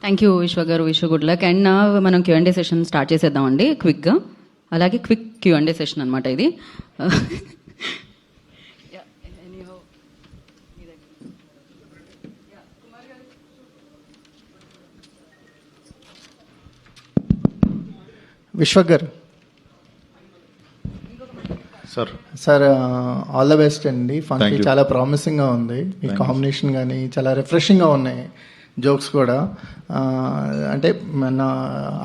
Thank you విశ్వ గారు, విశ్వ గుడ్ లక్. అండ్ మనం Q&A సెషన్ స్టార్ట్ చేసేద్దామండి క్విక్గా. అలాగే క్విక్ Q&A సెషన్ అనమాట ఇది. విశ్వ గారు సార్ ఆల్ ద బెస్ట్ అండి. ఫంక్షన్ చాలా ప్రామిసింగ్గా ఉంది. మీ కాంబినేషన్ కానీ చాలా రిఫ్రెషింగ్గా ఉన్నాయి, జోక్స్ కూడా. అంటే మన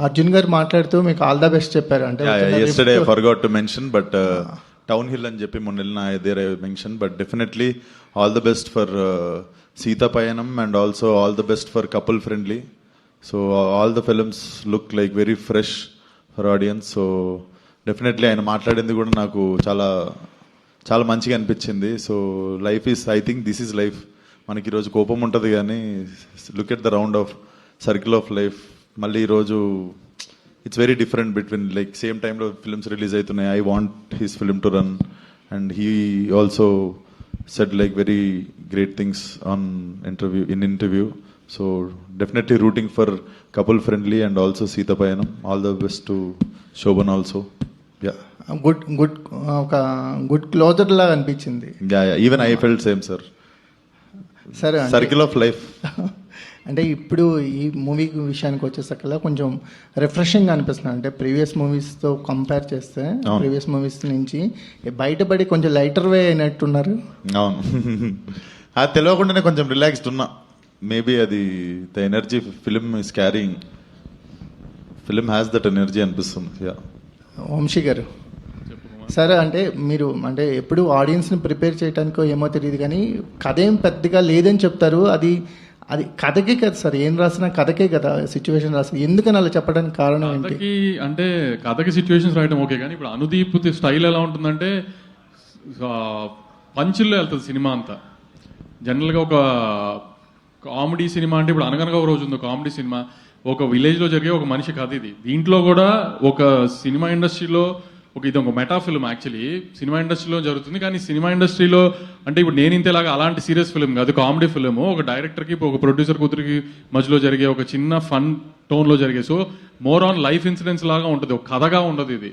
అర్జున్ గారు మాట్లాడుతూ మీకు ఆల్ ద బెస్ట్ చెప్పారు. అంటే yesterday I forgot to mention, but town hill అని చెప్పి మొన్న వెళ్ళిన there I mention, but definitely all the best for Seetha Payanam and also all the best for couple friendly. So all the films look like very fresh for audience. So definitely ఆయన మాట్లాడింది కూడా నాకు చాలా చాలా మంచిగా అనిపించింది. So life is, I think this is life. మనకి ఈరోజు కోపం ఉంటుంది కానీ look at the round of circle of life. మళ్ళీ ఈరోజు it's very different between like same టైంలో ఫిల్మ్స్ రిలీజ్ అవుతున్నాయి. I want his film to run and he also said like very great things on interview. So definitely rooting for couple friendly and also Sita Payanam. All the best to Shobhan also. Good ఒక good closure లాగా అనిపించింది. Even I felt same sir. సరే, circle of life. అంటే ఇప్పుడు ఈ movie విషయానికి వచ్చేసరికల్లా కొంచెం రిఫ్రెషింగ్ అనిపిస్తుంది. అంటే ప్రీవియస్ మూవీస్తో కంపేర్ చేస్తే ప్రీవియస్ మూవీస్ నుంచి బయటపడి కొంచెం లైటర్ వే అయినట్టున్నారు. అవును, అది తెలియకుండానే కొంచెం రిలాక్స్డ్ ఉన్నా. మేబీ అది the energy film is carrying, film has that energy అనిపిస్తుంది. వంశీ గారు సరే, అంటే మీరు అంటే ఎప్పుడు ఆడియన్స్ని ప్రిపేర్ చేయడానికో ఏమో తెలియదు కానీ కథ ఏం పెద్దగా లేదని చెప్తారు. అది అది కథకే కదా సార్, ఏం రాసినా కథకే కదా సిచ్యువేషన్ రాసి, ఎందుకని అలా చెప్పడానికి కారణం ఏంటి? అంటే కథకి సిచ్యువేషన్స్ రాయడం ఓకే, కానీ ఇప్పుడు అనుదీప్ స్టైల్ ఎలా ఉంటుందంటే పంచుల్లో వెళ్తుంది సినిమా అంతా. జనరల్గా ఒక కామెడీ సినిమా అంటే ఇప్పుడు అనగనగా ఒక రోజు ఉంది కామెడీ సినిమా, ఒక విలేజ్లో జరిగే ఒక మనిషి కథ ఇది. దీంట్లో కూడా ఒక సినిమా ఇండస్ట్రీలో ఇది ఒక మెటా ఫిల్మ్. యాక్చువల్లీ సినిమా ఇండస్ట్రీలో జరుగుతుంది, కానీ సినిమా ఇండస్ట్రీలో అంటే ఇప్పుడు నేను ఇంతేలాగా అలాంటి సీరియస్ ఫిల్మ్ కాదు, కామెడీ ఫిల్మ్. ఒక డైరెక్టర్కి ఒక ప్రొడ్యూసర్ కూతురికి మధ్యలో జరిగే ఒక చిన్న ఫన్ టోన్లో జరిగే, so more on life incidents లాగా ఉంటుంది, ఒక కథగా ఉండదు ఇది.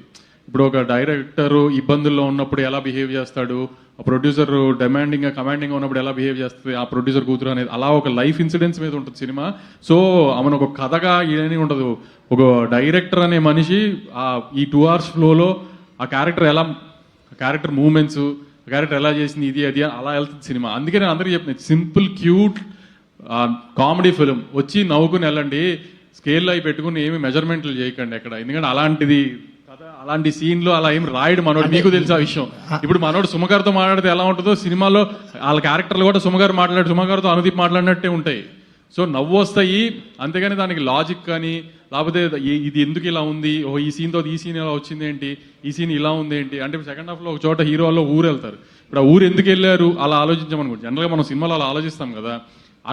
ఇప్పుడు ఒక డైరెక్టర్ ఇబ్బందుల్లో ఉన్నప్పుడు ఎలా బిహేవ్ చేస్తాడు, ఆ ప్రొడ్యూసర్ డిమాండింగ్గా కమాండింగ్గా ఉన్నప్పుడు ఎలా బిహేవ్ చేస్తుంది ఆ ప్రొడ్యూసర్ కూతురు అనేది, అలా ఒక లైఫ్ ఇన్సిడెంట్స్ మీద ఉంటుంది సినిమా. సో ఆమెను ఒక కథగా ఏమీ ఉండదు. ఒక డైరెక్టర్ అనే మనిషి ఈ 2 hours ఫ్లోలో ఆ క్యారెక్టర్ మూమెంట్స్, ఆ క్యారెక్టర్ ఎలా చేసింది ఇది అది అలా వెళ్తుంది సినిమా. అందుకే నేను అందరికీ చెప్తున్నాను, సింపుల్ క్యూట్ కామెడీ ఫిలిం వచ్చి నవ్వుకుని వెళ్ళండి, స్కేల్లో అవి పెట్టుకుని ఏమి మెజర్మెంట్లు చేయకండి ఎక్కడ. ఎందుకంటే అలాంటిది కథ, అలాంటి సీన్లో అలా ఏం రాయడు మనోడు. మీకు తెలుసు ఆ విషయం. ఇప్పుడు మనోడు సుమగారితో మాట్లాడితే ఎలా ఉంటుందో సినిమాలో వాళ్ళ క్యారెక్టర్లు కూడా సుమగారితో అనుదీప్ మాట్లాడినట్టే ఉంటాయి. సో నవ్వు వస్తాయి, అంతేగాని దానికి లాజిక్ కానీ లేకపోతే ఇది ఎందుకు ఇలా ఉంది, ఈ సీన్తో ఈ సీన్ ఇలా వచ్చింది ఏంటి, ఈ సీన్ ఇలా ఉంది ఏంటి అంటే సెకండ్ హాఫ్లో ఒక చోట హీరో వాళ్ళు ఊరు వెళ్తారు. ఇప్పుడు ఆ ఊరు ఎందుకు వెళ్ళారు అలా ఆలోచించామనుకో, జనరల్గా మనం సినిమాలో అలా ఆలోచిస్తాం కదా,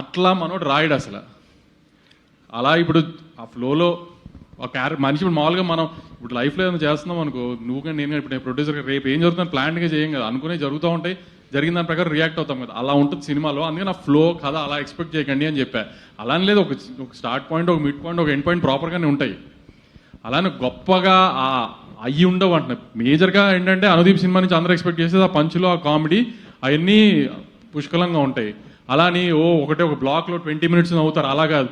అట్లా మనోడు రాయడు అసలు. అలా ఇప్పుడు ఆ ఫ్లోలో మనిషి ఇప్పుడు మామూలుగా మనం ఇప్పుడు లైఫ్లో ఏదైనా చేస్తున్నాం అనుకో, నువ్వు కానీ నేను ఇప్పుడు ప్రొడ్యూసర్ రేపు ఏం జరుగుతుందని ప్లాన్గా చేయం కదా, అనుకునే జరుగుతూ ఉంటాయి, జరిగిన దాని ప్రకారం రియాక్ట్ అవుతాం కదా, అలా ఉంటుంది సినిమాలో. అందుకని ఆ ఫ్లో కథ అలా ఎక్స్పెక్ట్ చేయకండి అని చెప్పా. అలానే లేదు, ఒక స్టార్ట్ పాయింట్, ఒక మిడ్ పాయింట్, ఒక ఎండ్ పాయింట్ ప్రాపర్గానే ఉంటాయి. అలానే గొప్పగా అయ్యి ఉండవు అంటున్నాయి. మేజర్గా ఏంటంటే అనుదీప్ సినిమా నుంచి అందరూ ఎక్స్పెక్ట్ చేసేది ఆ పంచులో ఆ కామెడీ అవన్నీ పుష్కలంగా ఉంటాయి. అలాని ఒక బ్లాక్లో 20 minutes నవ్వుతారు, అలా కాదు.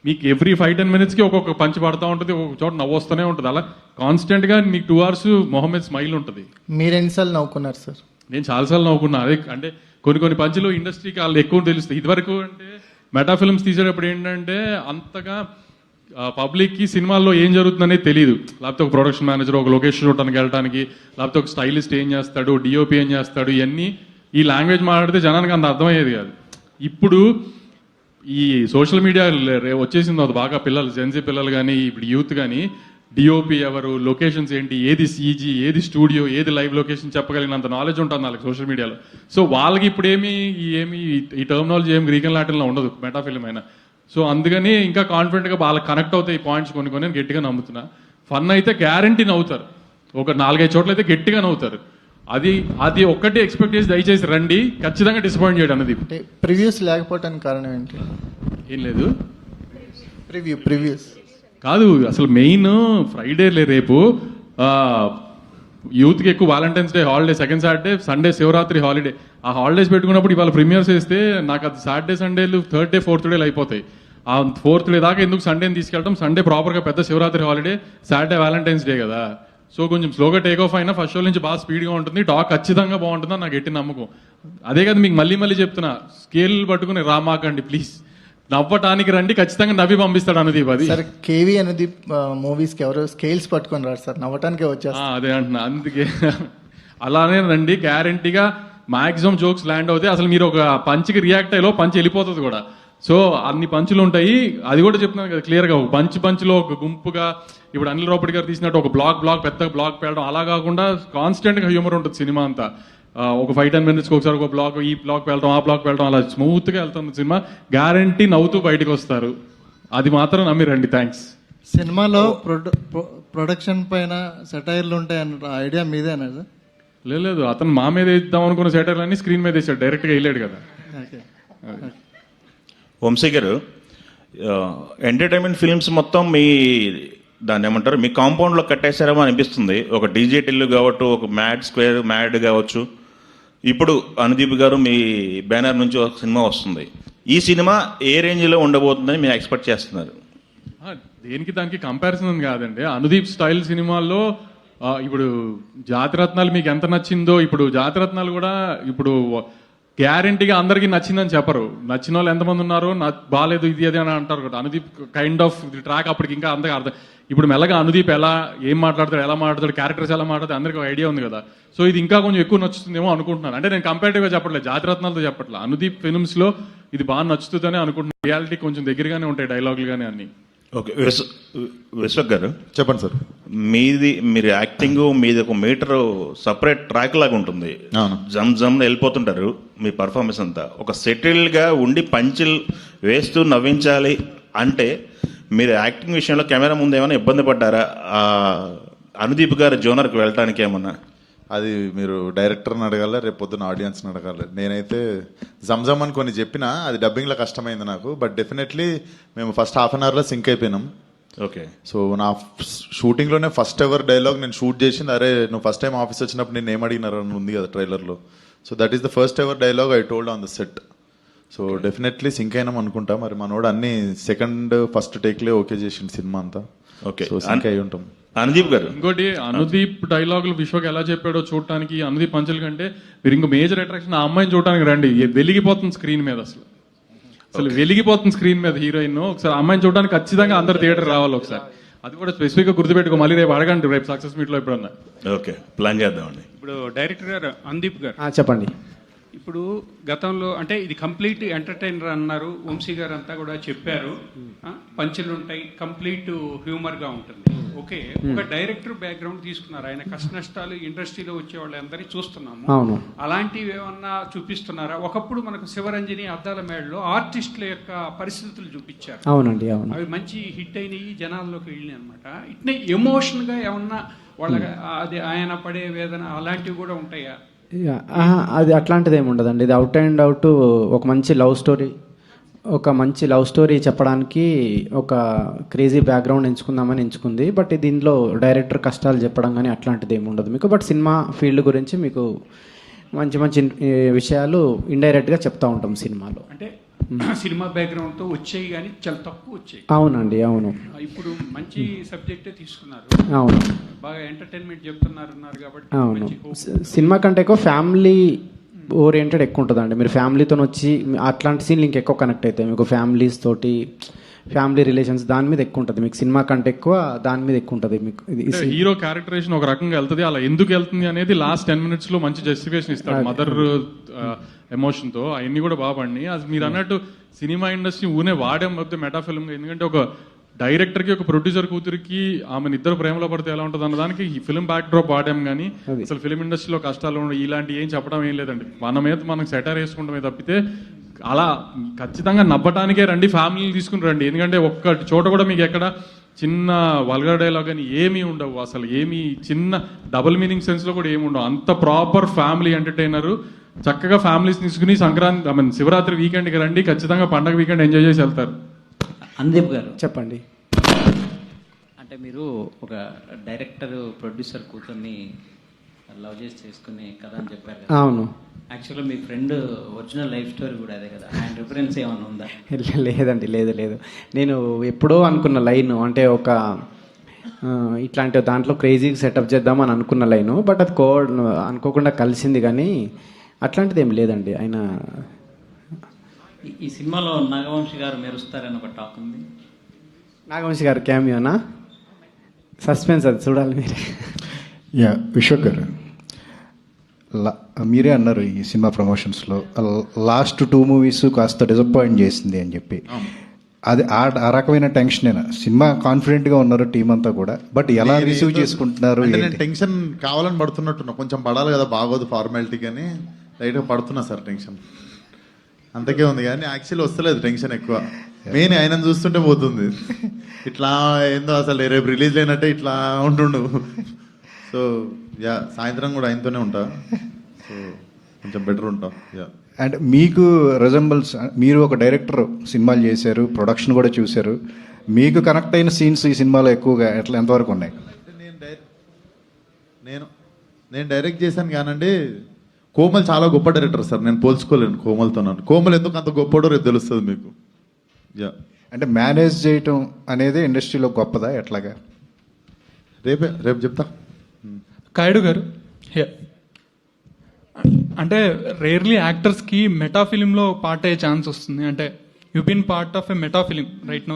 మీకు ఎవ్రీ 5-10 minutesకి ఒక్కొక్క పంచ్ పడుతూ ఉంటుంది, ఒక చోట నవ్వు వస్తూనే ఉంటుంది. అలా కాన్స్టెంట్గా మీకు 2 hours మొహమ్మద్ స్మైల్ ఉంటుంది. మీరు ఎన్నిసార్లు నవ్వుకున్నారు సార్? నేను చాలాసార్లు నవ్వుకున్నా. అదే అంటే కొన్ని పంచులు ఇండస్ట్రీకి వాళ్ళు ఎక్కువ తెలుస్తాయి. ఇదివరకు అంటే మెటా ఫిల్మ్స్ తీసేటప్పుడు ఏంటంటే అంతగా పబ్లిక్కి సినిమాల్లో ఏం జరుగుతుందనేది తెలియదు. లేకపోతే ఒక ప్రొడక్షన్ మేనేజర్ ఒక లొకేషన్ చూడటానికి వెళ్ళడానికి, లేకపోతే ఒక స్టైలిస్ట్ ఏం చేస్తాడు, డిఓపి ఏం చేస్తాడు, ఇవన్నీ ఈ లాంగ్వేజ్ మాట్లాడితే జనానికి అంత అర్థమయ్యేది కాదు. ఇప్పుడు ఈ సోషల్ మీడియా వచ్చేసింది, అది బాగా పిల్లలు, జెన్జీ పిల్లలు కానీ ఇప్పుడు యూత్ కానీ డిఓపి ఎవరు, లొకేషన్స్ ఏంటి, ఏది సీజీ, ఏది స్టూడియో, ఏది లైవ్ లొకేషన్ చెప్పగలిగినంత నాలెడ్జ్ ఉంటుంది వాళ్ళకి సోషల్ మీడియాలో. సో వాళ్ళకి ఇప్పుడు ఈ టర్మినాలజీ ఏమి గ్రీక్ అండ్ లాటిన్లో ఉండదు మెటా ఫిల్మ్ అయినా. సో అందుకని ఇంకా కాన్ఫిడెంట్గా వాళ్ళకి కనెక్ట్ అవుతాయి ఈ పాయింట్స్ కొన్ని నేను గట్టిగా నమ్ముతున్నా. ఫన్ అయితే గ్యారంటీ నవ్వుతారు, ఒక 4-5 చోట్ల అయితే గట్టిగా నవ్వుతారు. అది ఒక్కటి ఎక్స్పెక్ట్ చేసి దయచేసి రండి, ఖచ్చితంగా డిసప్పాయింట్ చేయడం అనేది. ప్రివ్యూస్ లేకపోవడానికి కారణం ఏంటి? ఏం లేదు, ప్రివ్యూస్ కాదు అసలు మెయిన్ ఫ్రైడే రేపు యూత్కి ఎక్కువ Valentine's day holiday, second Saturday, Sunday Shivaratri holiday. ఆ హాలిడేస్ పెట్టుకున్నప్పుడు ఇవాళ ప్రీమియర్స్ వేస్తే నాకు అది సాటర్డే సండేలు థర్డ్ డే ఫోర్త్ డేలు అయిపోతాయి. ఆ ఫోర్త్ డే దాకా ఎందుకు సండేని తీసుకెళ్ళడం? సండే ప్రాపర్గా పెద్ద Shivaratri holiday, Saturday Valentine's day కదా. సో కొంచెం స్లోగా టేక్ ఆఫ్ అయినా ఫస్ట్ షో నుంచి బాగా స్పీడ్గా ఉంటుంది, టాక్ ఖచ్చితంగా బాగుంటుందని నాకు ఎట్టి నమ్మకం. అదే కదా మీకు మళ్ళీ చెప్తున్నా, స్కేల్ పట్టుకుని రామాకండి ప్లీజ్, నవ్వటానికి రండి, ఖచ్చితంగా నవ్వి పంపిస్తాడు అనుదీప్. అది సార్ కేవీ అనుదీప్ మూవీస్ కి ఎవరు స్కేల్స్ పట్టుకొని రాడు సార్, నవ్వటానికే వచ్చేస్తారు. అదే అంటున్నా, అందుకే అలానే రండి, గ్యారంటీగా మాక్సిమం జోక్స్ ల్యాండ్ అవుతాయి. అసలు మీరు ఒక పంచ్కి రియాక్ట్ అయ్యేలో పంచ్ వెళ్ళిపోతుంది కూడా. సో అన్ని పంచులు ఉంటాయి, అది కూడా చెప్తున్నాను కదా క్లియర్గా. ఒక పంచ్లో ఒక గుంపుగా, ఇప్పుడు అనిల్ రావుపూడి గారు తీసినట్టు ఒక బ్లాక్ పెద్ద బ్లాక్ పేయడం అలా కాకుండా కాన్స్టెంట్గా హ్యూమర్ ఉంటుంది సినిమా అంతా. ఒక 5-10 minutesకి ఒకసారి ఒక బ్లాక్, ఈ బ్లాక్ వెళ్ళడం, ఆ బ్లాక్ వెళ్ళడం, అలా స్మూత్గా వెళ్తుంది సినిమా. గ్యారంటీ నవ్వుతూ బయటకు వస్తారు, అది మాత్రం నమ్మి రండి. థ్యాంక్స్. సినిమాలో ప్రొడక్షన్ పైన సెటైర్లు ఉంటాయన్న ఐడియా మీదేనా సార్? లేదు, అతను మా మీద ఇద్దాం అనుకున్న సెటైర్లు అన్ని స్క్రీన్ మీద వేసాడు, డైరెక్ట్గా వేయలేడు కదా. వంశీ గారు, ఎంటర్టైన్మెంట్ ఫిల్మ్స్ మొత్తం మీ దాన్ని ఏమంటారు, మీ కాంపౌండ్లో కట్టేశారేమో అనిపిస్తుంది. ఒక డీజే టిల్లు కావచ్చు, ఒక మ్యాడ్ స్క్వేర్ మ్యాడ్ కావచ్చు, ఇప్పుడు అనుదీప్ గారు మీ బ్యానర్ నుంచి ఒక సినిమా వస్తుంది. ఈ సినిమా ఏ రేంజ్లో ఉండబోతుందని మీరు ఎక్స్పెక్ట్ చేస్తున్నారు? దేనికి దానికి కంపారిజన్ కాదండి. అనుదీప్ స్టైల్ సినిమాల్లో ఇప్పుడు జాతిరత్నాలు మీకు ఎంత నచ్చిందో, ఇప్పుడు జాతిరత్నాలు కూడా ఇప్పుడు గ్యారంటీగా అందరికీ నచ్చిందని చెప్పరు. నచ్చిన వాళ్ళు ఎంతమంది ఉన్నారో, బాగాలేదు ఇది అది అని అంటారు కదా. అనుదీప్ కైండ్ ఆఫ్ ట్రాక్ అప్పటికి ఇంకా అంతగా అర్థం. ఇప్పుడు మెల్లగా అనుదీప్ ఏం మాట్లాడతాడు, ఎలా మాట్లాడతాడు, క్యారెక్టర్స్ ఎలా మాట్లాడతాడు అందరికీ ఒక ఐడియా ఉంది కదా. సో ఇది ఇంకా కొంచెం ఎక్కువ నచ్చుతుందేమో అనుకుంటున్నాను. అంటే నేను కంపేరిటివ్గా చెప్పట్లేదు, జాతిరత్నాలతో చెప్పట్లేదు, అనుదీప్ ఫిల్మ్స్లో ఇది బాగా నచ్చుతుందని అనుకుంటున్నాను. రియాలిటీ కొంచెం దగ్గరగానే ఉంటాయి డైలాగులు కానీ అన్ని. ఓకే, విశ్వక్ గారు చెప్పండి సార్. మీరు యాక్టింగ్ మీది ఒక మీటర్ సపరేట్ ట్రాక్ లాగా ఉంటుంది. జమ్ వెళ్ళిపోతుంటారు మీ పర్ఫార్మెన్స్ అంతా. ఒక సెటిల్గా ఉండి పంచులు వేస్తూ నవ్వించాలి అంటే మీరు యాక్టింగ్ విషయంలో కెమెరా ముందు ఏమైనా ఇబ్బంది పడ్డారా? అనుదీప్ గారి జోనర్కి వెళ్ళటానికి ఏమన్నా? అది మీరు డైరెక్టర్ని అడగాలి, రేపు పొద్దున్న ఆడియన్స్ని అడగాలి. నేనైతే జమ్ అని కొన్ని చెప్పినా అది డబ్బింగ్లో కష్టమైంది నాకు. బట్ డెఫినెట్లీ మేము ఫస్ట్ హాఫ్ అన్ అవర్లో సింక్ అయిపోయినాం. ఓకే. సో నా షూటింగ్లోనే ఫస్ట్ ఎవర్ డైలాగ్ నేను షూట్ చేసింది, అరే నువ్వు ఫస్ట్ టైం ఆఫీస్ వచ్చినప్పుడు నేను ఏం అడిగినారు అని ఉంది కదా ట్రైలర్లో. So that is the first ever dialogue I told on the set. So definitely sync అయినాం అనుకుంటా. మరి మనోడు అన్ని సెకండ్ ఫస్ట్ టేక్లే ఓకే చేసిండు సినిమా అంతా. ఓకే, సో సింక్ అయి ఉంటాం. అనుదీప్ గారు, ఇంకోటి అనుదీప్ డైలాగులు విశ్వక్ ఎలా చెప్పాడో చూడటానికి, అనుదీప్ పంచుల కంటే మీరు ఇంకో మేజర్ అట్రాక్షన్ ఆ అమ్మాయిని చూడటానికి రండి. వెలిగిపోతుంది స్క్రీన్ మీద, అసలు వెలిగిపోతుంది స్క్రీన్ మీద హీరోయిన్. ఒకసారి అమ్మాయిని చూడడానికి ఖచ్చితంగా అందరు థియేటర్ రావాలి ఒకసారి. అది కూడా స్పెసిఫిక్ గా గుర్తుపెట్టుకో, మళ్ళీ రేపు అడగండి రేపు సక్సెస్ మీట్ లో ఎప్పుడన్నా. ఓకే, ప్లాన్ చేద్దామండి. ఇప్పుడు డైరెక్టర్ గారు అనుదీప్ గారు చెప్పండి. ఇప్పుడు గతంలో అంటే ఇది కంప్లీట్ ఎంటర్టైనర్ అన్నారు, వంశీ గారు అంతా కూడా చెప్పారు. పంచులు ఉంటాయి, కంప్లీట్ హ్యూమర్ గా ఉంటుంది. ఓకే, ఒక డైరెక్టర్ బ్యాక్గ్రౌండ్ తీసుకున్నారు, ఆయన కష్ట నష్టాలు ఇండస్ట్రీలో వచ్చే వాళ్ళందరినీ చూస్తున్నాము. అవును, అలాంటివి ఏమన్నా చూపిస్తున్నారా? ఒకప్పుడు మనకు శివరంజని, అద్దాల మేడలో ఆర్టిస్టుల యొక్క పరిస్థితులు చూపించారు. అవునండి, అవును. అవి మంచి హిట్ అయినాయి, జనాల్లోకి వెళ్ళినాయి అనమాట. ఇట్నే ఎమోషన్ గా ఏమన్నా వాళ్ళ అది ఆయన పడే వేదన అలాంటివి కూడా ఉంటాయా? అది అట్లాంటిది ఏమి ఉండదండి. ఇది అవుట్ అండ్ అవుట్ ఒక మంచి లవ్ స్టోరీ చెప్పడానికి ఒక క్రేజీ బ్యాక్గ్రౌండ్ ఎంచుకుంది. బట్ దీనిలో డైరెక్టర్ కష్టాలు చెప్పడం కానీ అట్లాంటిది ఏమి ఉండదు మీకు. బట్ సినిమా ఫీల్డ్ గురించి మీకు మంచి విషయాలు ఇండైరెక్ట్గా చెప్తా ఉంటాం సినిమాలో. అంటే సినిమా బ్యాక్గ్రౌండ్ తో వచ్చాయి కానీ చాలా తక్కువ వచ్చాయి. అవునండి, అవును. ఇప్పుడు మంచి సబ్జెక్టే తీసుకున్నారు, అవును, బాగా ఎంటర్టైన్మెంట్ చెప్తున్నారు కాబట్టి. అవును, సినిమా కంటే ఎక్కువ ఫ్యామిలీ ఓరియంటెడ్ ఎక్కువ ఉంటుందండి. మీరు ఫ్యామిలీతో వచ్చి అట్లాంటి సీన్లు ఇంకెక్కువ కనెక్ట్ అవుతాయి మీకు. ఫ్యామిలీస్ తోటి, ఫ్యామిలీ రిలేషన్స్ దాని మీద ఎక్కువ ఉంటుంది మీకు. సినిమా కంటే ఎక్కువ దాని మీద ఎక్కువ ఉంటుంది మీకు. హీరో క్యారెక్టరేషన్ ఒక రకంగా వెళ్తుంది, అలా ఎందుకు వెళ్తుంది అనేది లాస్ట్ 10 minutes లో మంచి జస్టిఫికేషన్ ఇస్తాడు మదర్ ఎమోషన్ తో. అవన్నీ కూడా బాగుపడి, అది మీరు అన్నట్టు సినిమా ఇండస్ట్రీ ఊనే వాడాం మొత్తం మెటాఫిల్మ్. ఎందుకంటే ఒక డైరెక్టర్ కి ఒక ప్రొడ్యూసర్ కూతురికి ఆమెను ఇద్దరు ప్రేమలో పడితే ఎలా ఉంటుంది అన్నదానికి ఈ ఫిల్మ్ బ్యాక్ డ్రాప్ వాడాం. కానీ అసలు ఫిల్మ్ ఇండస్ట్రీలో కష్టాలు ఇలాంటి ఏం చెప్పడం ఏం లేదండి. మన మీద మనం సెటర్ వేసుకుంటామే తప్పితే అలా ఖచ్చితంగా నవ్వటానికే రండి, ఫ్యామిలీని తీసుకుని రండి. ఎందుకంటే ఒక్క చోట కూడా మీకు ఎక్కడ చిన్న వల్గర్ డైలాగ్ అని ఏమీ ఉండవు, అసలు ఏమీ చిన్న డబుల్ మీనింగ్ సెన్స్ లో కూడా ఏమి ఉండవు. అంత ప్రాపర్ ఫ్యామిలీ ఎంటర్టైనర్. చక్కగా ఫ్యామిలీస్ తీసుకుని సంక్రాంతి శివరాత్రి వీకెండ్కి రండి, ఖచ్చితంగా పండగ వీకెండ్ ఎంజాయ్ చేసి వెళ్తారు. అందీప్ గారు, చెప్పండి. అంటే మీరు ఒక డైరెక్టర్ ప్రొడ్యూసర్ కూతుర్ని లవ్ చేసి చేసుకునే కథ అని చెప్పారు కదా. అవును. యాక్చువల్గా మీ ఫ్రెండ్ ఒరిజినల్ లైఫ్ స్టోరీ కూడా అదే కదా, ఆయన రిఫరెన్స్ ఏమైనా ఉందా? లేదండి, లేదు. నేను ఎప్పుడో అనుకున్న లైన్, అంటే ఒక ఇట్లాంటి దాంట్లో క్రేజీగా సెటప్ చేద్దామని అనుకున్న లైను, బట్ అది అనుకోకుండా కలిసింది, కానీ అట్లాంటిది ఏం లేదండి. ఆయన ఈ సినిమాలో నాగవంశి గారు మెరుస్తారని ఒక టాక్ ఉంది. నాగవంశి గారు క్యామియోనా? సస్పెన్స్, అది చూడాలి మీరు. యా, విశ్వక్ గారు, మీరే అన్నారు ఈ సినిమా ప్రమోషన్స్లో లాస్ట్ 2 మూవీస్ కాస్త డిసప్పాయింట్ చేసింది అని చెప్పి. అది ఆ రకమైన టెన్షనేనా? సినిమా కాన్ఫిడెంట్గా ఉన్నారు టీం అంతా కూడా, బట్ ఎలా రిసీవ్ చేసుకుంటున్నారు? నేను టెన్షన్ కావాలని పడుతున్నట్టున్నా, కొంచెం పడాలి కదా, బాగోదు ఫార్మాలిటీ, కానీ లైట్గా పడుతున్నా సార్ టెన్షన్, అంతకే ఉంది. కానీ యాక్చువల్లీ వస్తలేదు టెన్షన్ ఎక్కువ, మెయిన్ ఆయనను చూస్తుంటే పోతుంది. ఇట్లా ఏందో అసలు రేపు రిలీజ్ లేనట్టే ఇట్లా ఉంటుండు. సో యా, సాయంత్రం కూడా ఆయనతోనే ఉంటా, సో కొంచెం బెటర్ ఉంటా. యా. అండ్ మీకు రిజంబల్స్, మీరు ఒక డైరెక్టర్, సినిమాలు చేశారు, ప్రొడక్షన్ కూడా చూశారు, మీకు కనెక్ట్ అయిన సీన్స్ ఈ సినిమాలో ఎక్కువగా ఎంతవరకు ఉన్నాయి? నేను డైరెక్ట్ చేశాను కానండి, కోమల్ చాలా గొప్ప డైరెక్టర్ సార్, నేను పోల్చుకోలేను కోమల్తో. నన్ను కోమల్ ఎందుకు అంత గొప్పడో రేపు తెలుస్తుంది మీకు. యా. అంటే మేనేజ్ చేయటం అనేది ఇండస్ట్రీలో గొప్పదా ఎట్లాగా? రేపు చెప్తా. కాయుడు గారు, అంటే రేర్లీ యాక్టర్స్కి మెటా ఫిలింలో పార్ట్ అయ్యే ఛాన్స్ వస్తుంది. అంటే you been part of a meta film right no.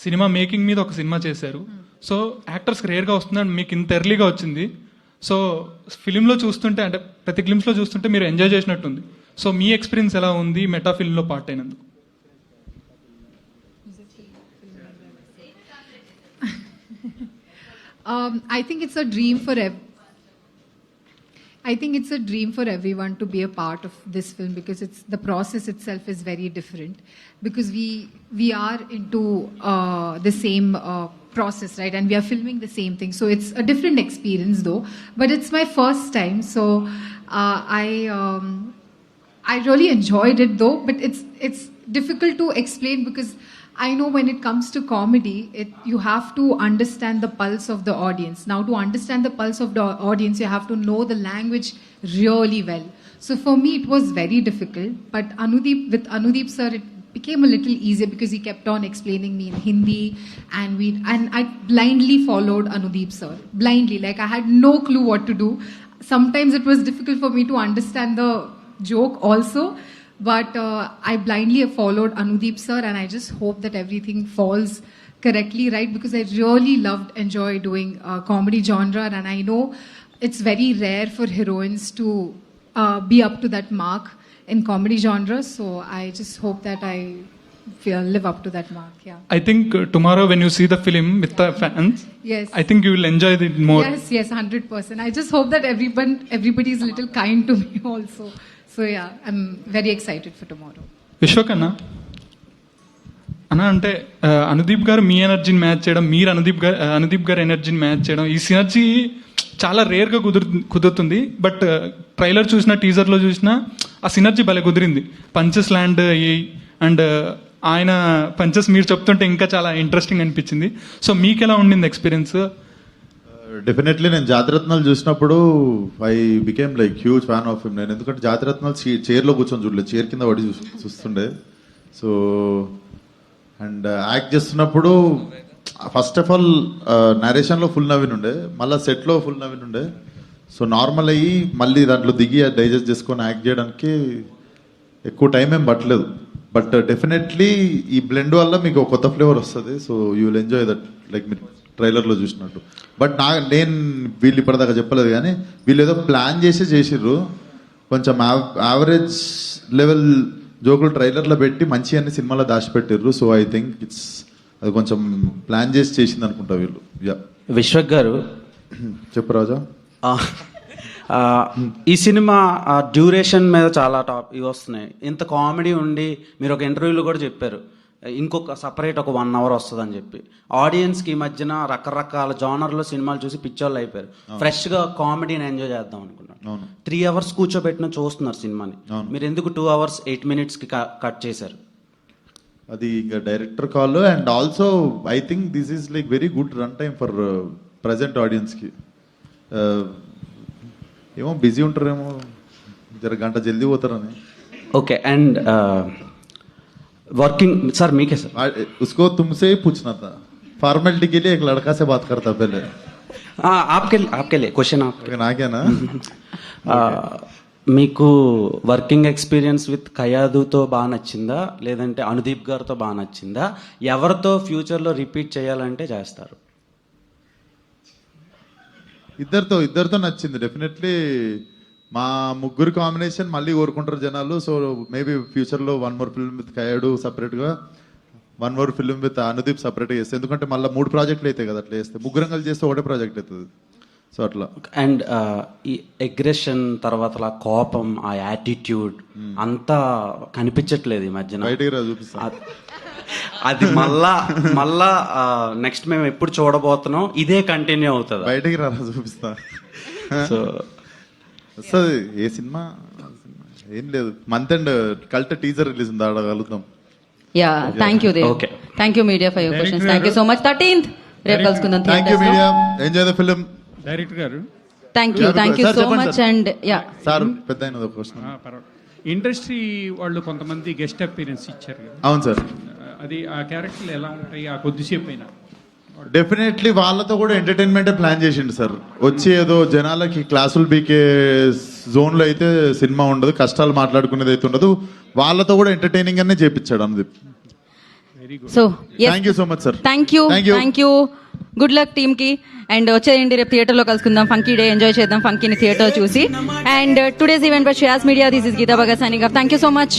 Cinema making మీద ఒక సినిమా చేశారు. సో యాక్టర్స్కి రేర్గా వస్తుంది, అండ్ మీకు ఇంత ఎర్లీగా వచ్చింది. సో ఫిలింలో చూస్తుంటే, అంటే ప్రతి గ్లిమ్స్లో చూస్తుంటే మీరు ఎంజాయ్ చేసినట్టుంది. సో మీ ఎక్స్పీరియన్స్ ఎలా ఉంది మెటా ఫిలింలో పార్ట్ అయినందుకు? I think it's a dream for everyone to be a part of this film, because the process itself is very different, because we are into the same process, right, and we are filming the same thing, so it's a different experience though, but it's my first time, so I really enjoyed it though, but it's difficult to explain, because I know when it comes to comedy, you have to understand the pulse of the audience. Now, to understand the pulse of the audience, you have to know the language really well. So for me, it was very difficult. But with Anudeep sir, it became a little easier, because he kept on explaining me in Hindi, and I blindly followed Anudeep sir. Blindly, like I had no clue what to do. Sometimes it was difficult for me to understand the joke also. But I blindly followed Anudeep sir, and I just hope that everything falls correctly, right? Because I really enjoy doing comedy genre, and I know it's very rare for heroines to be up to that mark in comedy genre. So I just hope that I live up to that mark. Yeah. I think tomorrow when you see the film with the fans, yes, I think you will enjoy it more. Yes, 100%. I just hope that everybody is a little kind to me also. So yeah, I'm very excited for tomorrow. Vishwak అన్న, అంటే అనుదీప్ గారు మీ ఎనర్జీని match చేయడం, మీరు అనుదీప్ గారు ఎనర్జీని match చేయడం, ఈ సినర్జీ చాలా రేర్గా కుదురుతుంది. బట్ ట్రైలర్ చూసినా, టీజర్లో చూసినా ఆ సినర్జీ భలే కుదిరింది. పంచెస్ ల్యాండ్ అయ్యి, అండ్ ఆయన పంచెస్ మీరు చెప్తుంటే ఇంకా చాలా ఇంట్రెస్టింగ్ అనిపించింది. సో మీకు ఎలా ఉండింది ఎక్స్పీరియన్స్? డెఫినెట్లీ నేను జాతిరత్నాలు చూసినప్పుడు I became like huge fan of him. నేను ఎందుకంటే జాతిరత్నాలు చైర్లో కూర్చొని చూడలేదు, చైర్ కింద పడి చూస్తుండే. సో అండ్ యాక్ట్ చేస్తున్నప్పుడు ఫస్ట్ ఆఫ్ ఆల్ నరేషన్లో ఫుల్ నవీన్ ఉండే, మళ్ళీ సెట్లో ఫుల్ నవీన్ ఉండే. సో నార్మల్ అయ్యి మళ్ళీ దాంట్లో దిగి డైజెస్ట్ చేసుకొని యాక్ట్ చేయడానికి ఎక్కువ టైం ఏం పట్టలేదు. బట్ డెఫినెట్లీ ఈ బ్లెండ్ వల్ల మీకు ఒక కొత్త ఫ్లేవర్ వస్తుంది. So you will enjoy that, like మీరు ట్రైలర్లో చూసినట్టు. బట్ నేను వీళ్ళు ఇప్పటిదాకా చెప్పలేదు, కానీ వీళ్ళు ఏదో ప్లాన్ చేసిర్రు. కొంచెం యావరేజ్ లెవెల్ జోకులు ట్రైలర్లో పెట్టి మంచి అన్ని సినిమాలో దాచిపెట్టిర్రు. సో ఐ థింక్ అది కొంచెం ప్లాన్ చేసింది అనుకుంటా వీళ్ళు. యా. విశ్వక్ గారు, చెప్పు రాజా. ఈ సినిమా డ్యూరేషన్ మీద చాలా ఇవి వస్తున్నాయి. ఇంత కామెడీ ఉండి, మీరు ఒక ఇంటర్వ్యూలో కూడా చెప్పారు ఇంకొక సపరేట్ ఒక 1 hour వస్తుందని చెప్పి. ఆడియన్స్కి ఈ మధ్యన రకరకాల జానర్లో సినిమాలు చూసి పిచ్చోళ్ళు అయిపోయారు. ఫ్రెష్గా కామెడీని ఎంజాయ్ చేద్దాం అనుకున్నాను. 3 hours కూర్చోబెట్టిన చూస్తున్నారు సినిమాని. మీరు ఎందుకు 2 hours 8 minutes కట్ చేశారు? అది ఇంకా director call. And also I think this is like very good run time for present ఆడియన్స్కి. ఏమో బిజీ ఉంటారేమో, జర గంట జల్దీ పోతారని. Okay and working sir मीके sir उसको तुमसे ही पूछना था, फॉर्मेलिटी के लिए एक लड़का से बात करता पहले. हाँ आपके लिए क्वेश्चन आप నాకేనా? మీకు వర్కింగ్ ఎక్స్పీరియన్స్ విత్ ఖయాదుతో బాగా నచ్చిందా, లేదంటే అనుదీప్ గారితో బాగా నచ్చిందా, ఎవరితో ఫ్యూచర్లో రిపీట్ చేయాలంటే చేస్తారు? ఇద్దరితో నచ్చింది డెఫినెట్లీ. మా ముగ్గురు కాంబినేషన్ మళ్ళీ కోరుకుంటారు జనాలు. సో మేబీ ఫ్యూచర్లో 1 more ఫిల్మ్ విత్ కయాడు సపరేట్గా, 1 more ఫిల్మ్ విత్ అనుదీప్ సపరేట్గా చేస్తే, ఎందుకంటే మళ్ళీ 3 ప్రాజెక్టులు అవుతాయి కదా అట్లా చేస్తే. ముగ్గురం కలిసి చేస్తే ఒకటే ప్రాజెక్ట్ అవుతుంది. సో అట్లా. అండ్ ఈ అగ్రెషన్ తర్వాత కోపం, ఆ యాటిట్యూడ్ అంతా కనిపించట్లేదు ఈ మధ్యన. బయటికి రా చూపిస్తా. అది మళ్ళా నెక్స్ట్ మేము ఎప్పుడు చూడబోతున్నాం, ఇదే కంటిన్యూ అవుతుంది. బయటికి రా చూపిస్తా. సో వస్తుంది. ఏ సినిమా ఏం లేదు, month and cult teaser release ఉంది, ఆడగలుగుతాం. Yeah thank you Dev. Okay. Thank you media for your questions. Thank you so much. 13th రేపు కలుసుకుందాం. Thank you media, enjoy the film. Director గారు థ్యాంక్ యూ Sir, సో చెప్పండి much. sir. And yeah sir పెద్ద అయినది ఒక question. Industry వాళ్ళు కొంతమంది guest appearance ఇచ్చారు కదా, అవును సార్. అది ఆ క్యారెక్టర్లు ఎలా ఉంటాయి ఆ కొద్దిసేపు అయినా? డెఫినెట్లీ వాళ్ళతో కూడా ఎంటర్టైన్మెంట్ ప్లాన్ చేసిండు సార్. వచ్చి ఏదో జనాలకి క్లాసులు బీకే జోన్లో అయితే సినిమా ఉండదు, కష్టాలు మాట్లాడుకునేది అయితే ఉండదు. వాళ్ళతో కూడా ఎంటర్టైనింగ్ అనే చేపించాడు Anudeep. So thank you so much sir. Thank you. Good luck team కి. అండ్ వచ్చేయండి రేపు థియేటర్లో కలుసుకుందాం. ఫంకీ డే ఎంజాయ్ చేద్దాం, ఫంకీని థియేటర్ చూసి. And today's event by Shreyas media, this is Geetha Bhagat signing off. Thank you so much.